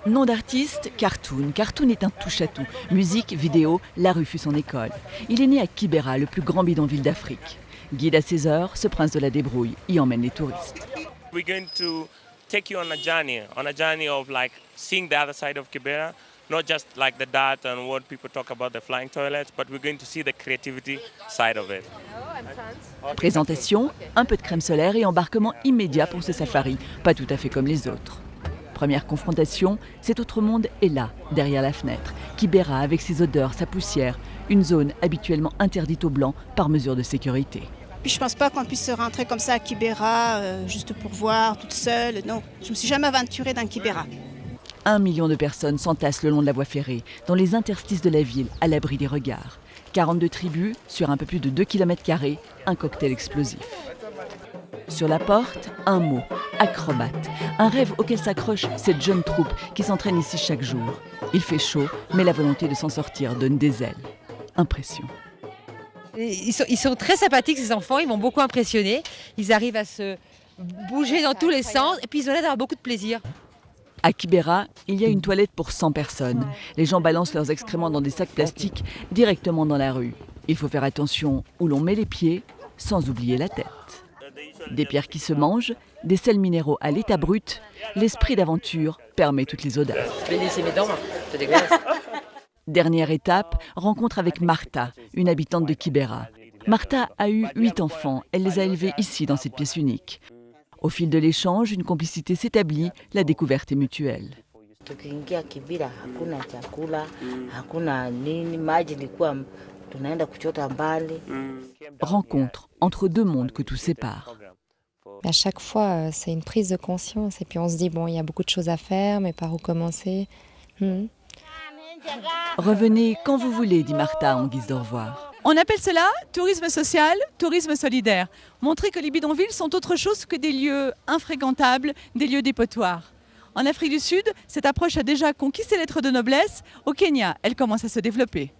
Nom d'artiste, Cartoon. Cartoon est un touche-à-tout. Musique, vidéo, la rue fut son école. Il est né à Kibera, le plus grand bidonville d'Afrique. Guide à ses heures, ce prince de la débrouille y emmène les touristes. We're going to take you on a journey of like seeing the other side of Kibera, not just like the dirt and what people talk about the flying toilets, but we're going to see the creativity side of it. Présentation, un peu de crème solaire et embarquement immédiat pour ce safari, pas tout à fait comme les autres. Première confrontation, cet autre monde est là, derrière la fenêtre. Kibera avec ses odeurs, sa poussière, une zone habituellement interdite aux Blancs par mesure de sécurité. Puis je ne pense pas qu'on puisse rentrer comme ça à Kibera, juste pour voir, toute seule. Non, je ne me suis jamais aventurée dans Kibera. 1 million de personnes s'entassent le long de la voie ferrée, dans les interstices de la ville, à l'abri des regards. 42 tribus, sur un peu plus de 2 km², un cocktail explosif. Sur la porte, un mot, acrobate. Un rêve auquel s'accroche cette jeune troupe qui s'entraîne ici chaque jour. Il fait chaud, mais la volonté de s'en sortir donne des ailes. Impression. Ils sont très sympathiques ces enfants, ils m'ont beaucoup impressionné. Ils arrivent à se bouger dans tous les sens et puis ils ont l'air d'avoir beaucoup de plaisir. À Kibera, il y a une toilette pour 100 personnes. Les gens balancent leurs excréments dans des sacs plastiques directement dans la rue. Il faut faire attention où l'on met les pieds, sans oublier la tête. Des pierres qui se mangent, des sels minéraux à l'état brut, l'esprit d'aventure permet toutes les audaces. Je vais laisser mes dents, c'est dégueulasse. Dernière étape, rencontre avec Martha, une habitante de Kibera. Martha a eu 8 enfants, elle les a élevés ici dans cette pièce unique. Au fil de l'échange, une complicité s'établit, la découverte est mutuelle. Rencontre entre deux mondes que tout sépare. À chaque fois, c'est une prise de conscience et puis on se dit, bon, il y a beaucoup de choses à faire, mais par où commencer? Revenez quand vous voulez, dit Martha en guise de revoir. On appelle cela tourisme social, tourisme solidaire. Montrer que les bidonvilles sont autre chose que des lieux infréquentables, des lieux dépotoirs. En Afrique du Sud, cette approche a déjà conquis ses lettres de noblesse. Au Kenya, elle commence à se développer.